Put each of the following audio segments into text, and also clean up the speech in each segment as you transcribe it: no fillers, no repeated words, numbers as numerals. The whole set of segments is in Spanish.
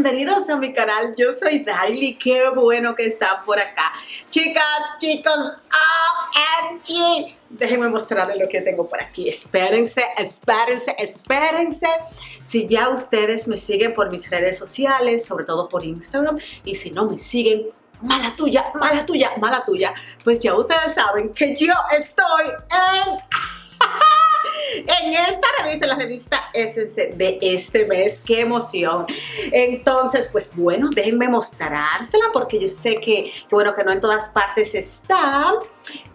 bienvenidos a mi canal. Yo soy Daily, qué bueno que están por acá. Chicas, chicos, OMG. Déjenme mostrarles lo que tengo por aquí. Espérense. Si ya ustedes me siguen por mis redes sociales, sobre todo por Instagram, y si no me siguen, mala tuya, pues ya ustedes saben que yo estoy en esta revista, la revista Essence de este mes. ¡Qué emoción! Entonces, pues bueno, déjenme mostrársela porque yo sé que bueno, que no en todas partes está.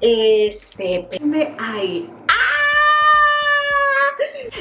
Espérenme ahí.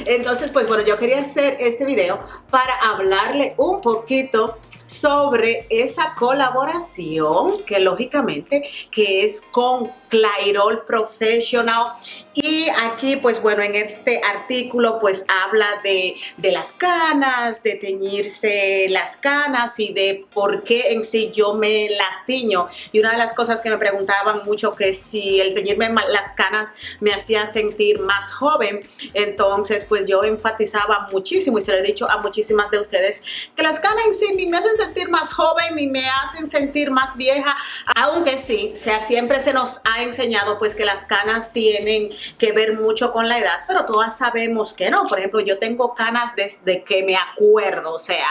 Entonces, pues bueno, yo quería hacer este video para hablarle un poquito sobre esa colaboración que lógicamente que es con Clairol Professional. Y aquí pues bueno, en este artículo pues habla de las canas, de teñirse las canas y de por qué en sí yo me las tiño. Y una de las cosas que me preguntaban mucho, que si el teñirme las canas me hacía sentir más joven. Entonces pues yo enfatizaba muchísimo, y se lo he dicho a muchísimas de ustedes, que las canas en sí ni me hacen sentir más joven ni me hacen sentir más vieja, aunque sí, o sea, siempre se nos ha enseñado pues que las canas tienen que ver mucho con la edad, pero todas sabemos que no. Por ejemplo, yo tengo canas desde que me acuerdo, o sea,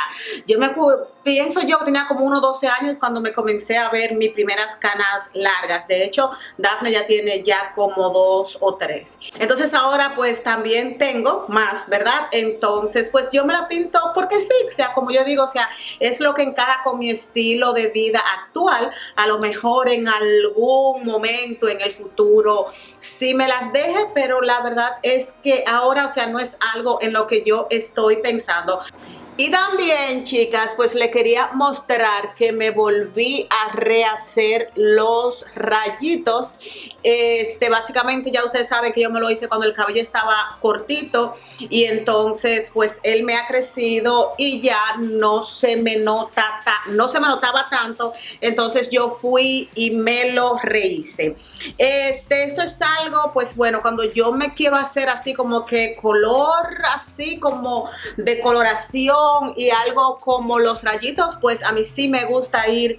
pienso yo que tenía como unos 12 años cuando me comencé a ver mis primeras canas largas. De hecho, Dafne ya tiene ya como 2 o 3. Entonces ahora pues también tengo más, ¿verdad? Entonces pues yo me la pinto porque sí, o sea, como yo digo, o sea, es lo que encaja con mi estilo de vida actual. A lo mejor en algún momento en el futuro sí me las deje, pero la verdad es que ahora, o sea, no es algo en lo que yo estoy pensando. Y también, chicas, pues le quería mostrar que me volví a rehacer los rayitos. Básicamente ya ustedes saben que yo me lo hice cuando el cabello estaba cortito, y entonces pues él me ha crecido y ya no se me notaba tanto. Entonces yo fui y me lo rehice. Esto es algo, pues bueno, cuando yo me quiero hacer así como que color, así como de coloración y algo como los rayitos, pues a mí sí me gusta ir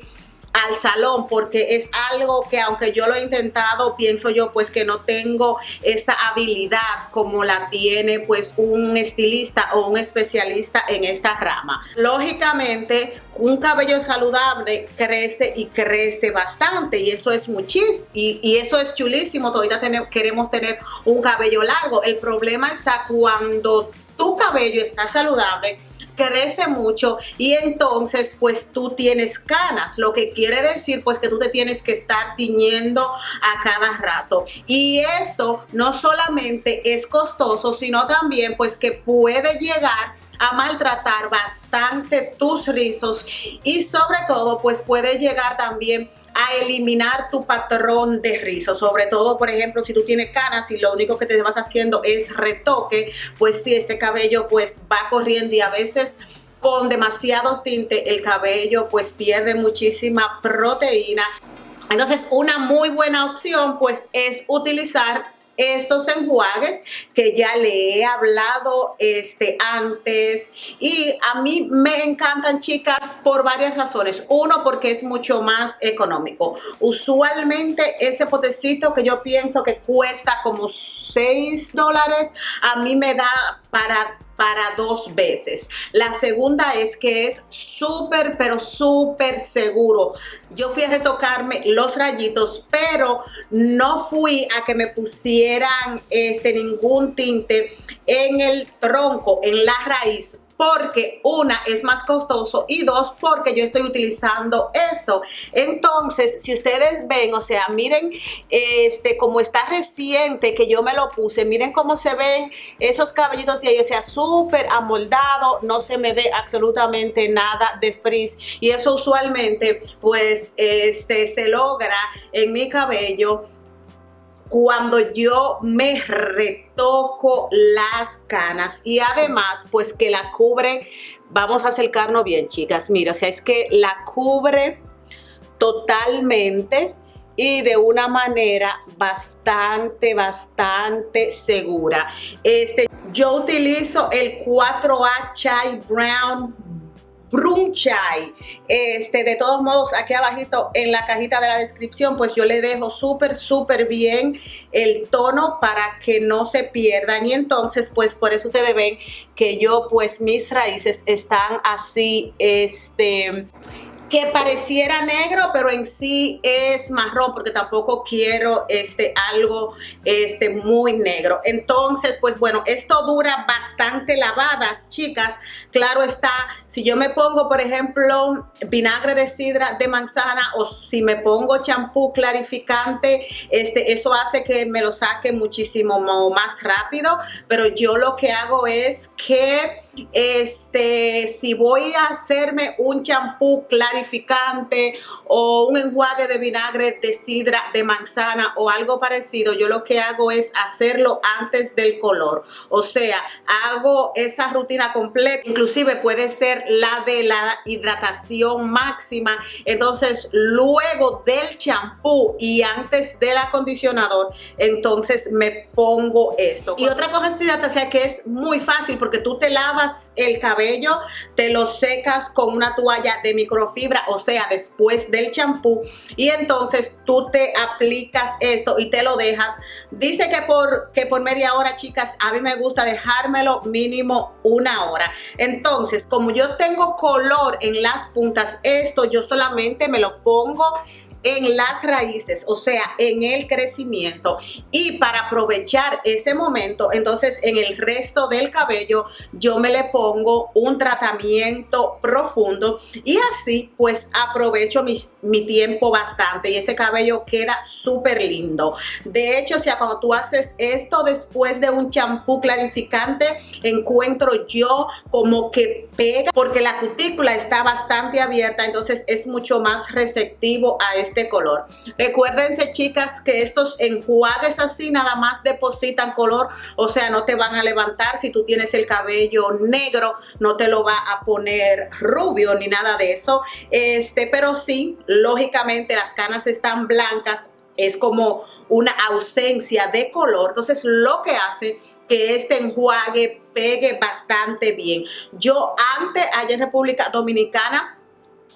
al salón, porque es algo que aunque yo lo he intentado, pienso yo pues que no tengo esa habilidad como la tiene pues un estilista o un especialista en esta rama. Lógicamente un cabello saludable crece y crece bastante, y eso es muchísimo, y eso es chulísimo. Todavía queremos tener un cabello largo. El problema está cuando tu cabello está saludable, crece mucho, y entonces pues tú tienes canas, lo que quiere decir pues que tú te tienes que estar tiñendo a cada rato. Y esto no solamente es costoso, sino también pues que puede llegar a maltratar bastante tus rizos, y sobre todo pues puede llegar también a eliminar tu patrón de rizos. Sobre todo, por ejemplo, si tú tienes canas y lo único que te vas haciendo es retoque, pues sí, ese cabello pues va corriendo, y a veces con demasiados tintes el cabello pues pierde muchísima proteína. Entonces una muy buena opción pues es utilizar estos enjuagues que ya le he hablado antes, y a mí me encantan, chicas, por varias razones. Uno, porque es mucho más económico. Usualmente ese potecito que yo pienso que cuesta como $6, a mí me da para 2 veces. La segunda es que es súper, pero súper seguro. Yo fui a retocarme los rayitos, pero no fui a que me pusieran ningún tinte en el tronco, en la raíz, porque una, es más costoso, y dos, porque yo estoy utilizando esto. Entonces, si ustedes ven, o sea, miren como está reciente que yo me lo puse, miren cómo se ven esos cabellitos de ahí, o sea, súper amoldado, no se me ve absolutamente nada de frizz, y eso usualmente pues se logra en mi cabello cuando yo me retoco las canas, y además pues que la cubre. Vamos a acercarnos bien, chicas, mira, o sea, es que la cubre totalmente y de una manera bastante segura. Yo utilizo el 4A Chai Brown Brunchai. De todos modos, aquí abajito en la cajita de la descripción, pues yo le dejo súper bien el tono para que no se pierdan. Y entonces, pues por eso ustedes ven que yo, pues mis raíces están así, que pareciera negro, pero en sí es marrón, porque tampoco quiero algo muy negro. Entonces, pues bueno, esto dura bastante lavadas, chicas. Claro está, si yo me pongo, por ejemplo, vinagre de sidra de manzana, o si me pongo champú clarificante, eso hace que me lo saque muchísimo más rápido. Pero yo lo que hago es que si voy a hacerme un champú clarificante o un enjuague de vinagre de sidra de manzana o algo parecido, yo lo que hago es hacerlo antes del color. O sea, hago esa rutina completa, inclusive puede ser la de la hidratación máxima. Entonces, luego del champú y antes del acondicionador, entonces me pongo esto. Y otra cosa es que es muy fácil, porque tú te lavas el cabello, te lo secas con una toalla de microfibra, o sea, después del champú, y entonces tú te aplicas esto y te lo dejas. Dice que por media hora, chicas. A mí me gusta dejármelo mínimo una hora. Entonces, como yo tengo color en las puntas, esto yo solamente me lo pongo en las raíces, o sea, en el crecimiento. Y para aprovechar ese momento, entonces en el resto del cabello yo me le pongo un tratamiento profundo, y así pues aprovecho mi tiempo bastante, y ese cabello queda súper lindo. De hecho, o sea, cuando tú haces esto después de un champú clarificante, encuentro yo como que pega, porque la cutícula está bastante abierta, entonces es mucho más receptivo a color. Recuérdense, chicas, que estos enjuagues así nada más depositan color, o sea, no te van a levantar. Si tú tienes el cabello negro, no te lo va a poner rubio ni nada de eso. Pero sí, lógicamente las canas están blancas, es como una ausencia de color. Entonces, lo que hace que este enjuague pegue bastante bien. Yo antes, allá en República Dominicana,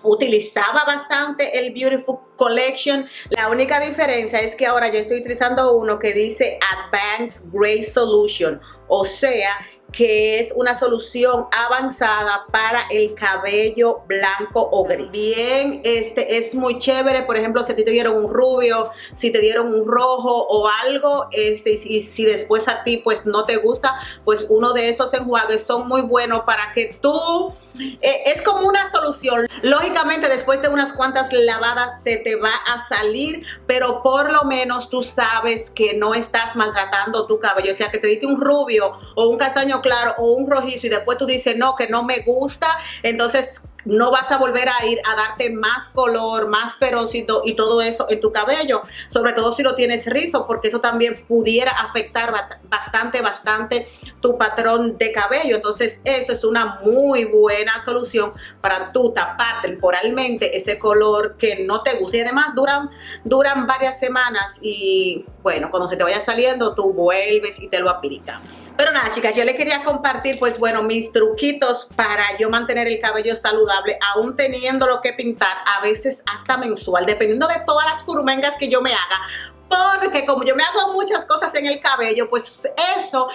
utilizaba bastante el Beautiful Collection. La única diferencia es que ahora yo estoy utilizando uno que dice Advanced Gray Solution, o sea, que es una solución avanzada para el cabello blanco o gris. Bien, es muy chévere. Por ejemplo, si a ti te dieron un rubio, si te dieron un rojo o algo, y si después a ti pues no te gusta, pues uno de estos enjuagues son muy buenos para que tú, es como una solución. Lógicamente, después de unas cuantas lavadas se te va a salir, pero por lo menos tú sabes que no estás maltratando tu cabello. O sea, que te diste un rubio o un castaño claro o un rojizo y después tú dices no, que no me gusta, entonces no vas a volver a ir a darte más color, más peróxido y todo eso en tu cabello, sobre todo si lo tienes rizo, porque eso también pudiera afectar bastante tu patrón de cabello. Entonces esto es una muy buena solución para tú tapar temporalmente ese color que no te gusta, y además duran varias semanas, y bueno, cuando se te vaya saliendo tú vuelves y te lo aplicas. Pero nada, chicas, yo les quería compartir, pues bueno, mis truquitos para yo mantener el cabello saludable, aún teniendo lo que pintar, a veces hasta mensual, dependiendo de todas las furmengas que yo me haga. Porque como yo me hago muchas cosas en el cabello, pues eso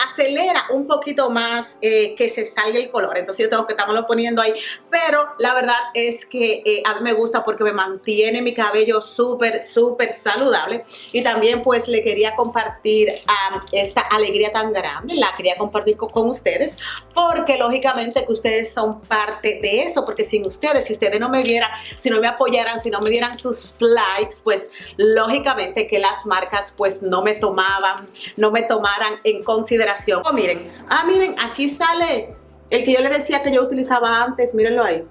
acelera un poquito más que se salga el color. Entonces yo tengo que estarlo poniendo ahí. Pero la verdad es que a mí me gusta porque me mantiene mi cabello súper saludable. Y también pues le quería compartir esta alegría tan grande. La quería compartir con ustedes, porque lógicamente que ustedes son parte de eso. Porque sin ustedes, si ustedes no me vieran, si no me apoyaran, si no me dieran sus likes, pues lógicamente que las marcas pues no me tomaran en consideración. Oh, miren, miren, aquí sale el que yo les decía que yo utilizaba antes. Mírenlo ahí.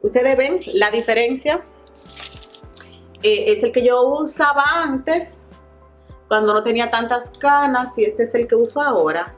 Ustedes ven la diferencia. Este es el que yo usaba antes cuando no tenía tantas canas, y este es el que uso ahora.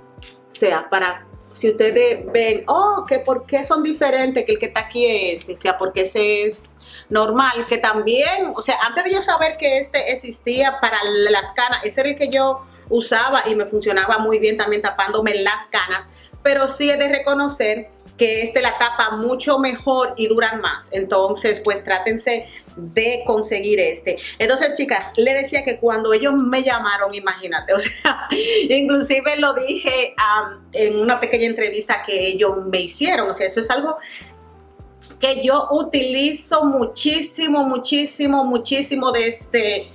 O sea, para si ustedes ven, que por qué son diferentes, que el que está aquí es, o sea, porque ese es normal, que también, o sea, antes de yo saber que este existía para las canas, ese era el que yo usaba y me funcionaba muy bien también tapándome las canas. Pero sí he de reconocer que la tapa mucho mejor y duran más. Entonces, pues trátense de conseguir Entonces, chicas, le decía que cuando ellos me llamaron, imagínate, o sea, inclusive lo dije en una pequeña entrevista que ellos me hicieron. O sea, eso es algo que yo utilizo muchísimo, muchísimo, muchísimo desde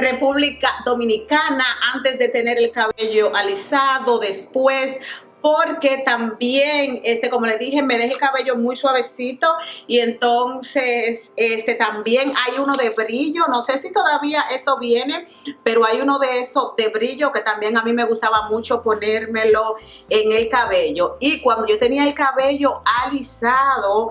República Dominicana, antes de tener el cabello alisado, después, porque también, como les dije, me deja el cabello muy suavecito. Y entonces, también hay uno de brillo, no sé si todavía eso viene, pero hay uno de esos de brillo que también a mí me gustaba mucho ponérmelo en el cabello. Y cuando yo tenía el cabello alisado,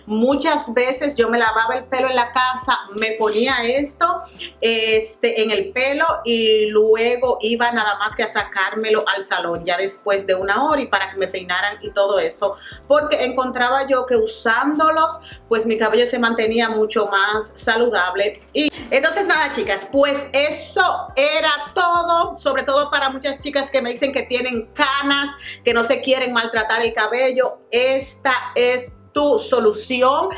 muchas veces yo me lavaba el pelo en la casa, me ponía esto en el pelo y luego iba nada más que a sacármelo al salón ya después de 1 hora y para que me peinaran y todo eso, porque encontraba yo que usándolos pues mi cabello se mantenía mucho más saludable. Y entonces nada, chicas, pues eso era todo, sobre todo para muchas chicas que me dicen que tienen canas, que no se quieren maltratar el cabello. Esta es tu solución.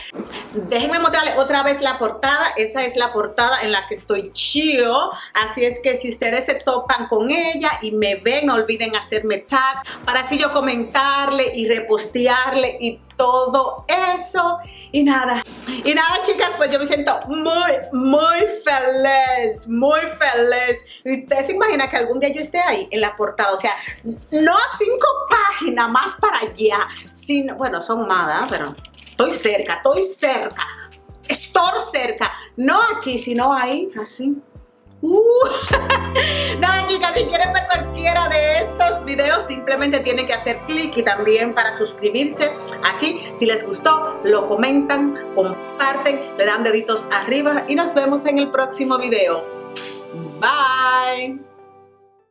Déjenme mostrarles otra vez la portada. Esta es la portada en la que estoy yo. Así es que si ustedes se topan con ella y me ven, no olviden hacerme tag para así yo comentarle y repostearle y todo eso. Y nada, chicas, pues yo me siento muy, muy feliz, muy feliz. Y ustedes se imaginan que algún día yo esté ahí en la portada, o sea, no 5 páginas más para allá, sino, bueno, son más, ¿verdad? Pero estoy cerca, estoy cerca, no aquí, sino ahí, así. Nada, chicas, si quieren ver cualquiera de estos videos, simplemente tienen que hacer clic y también para suscribirse aquí. Si les gustó, lo comentan, comparten, le dan deditos arriba y nos vemos en el próximo video. Bye.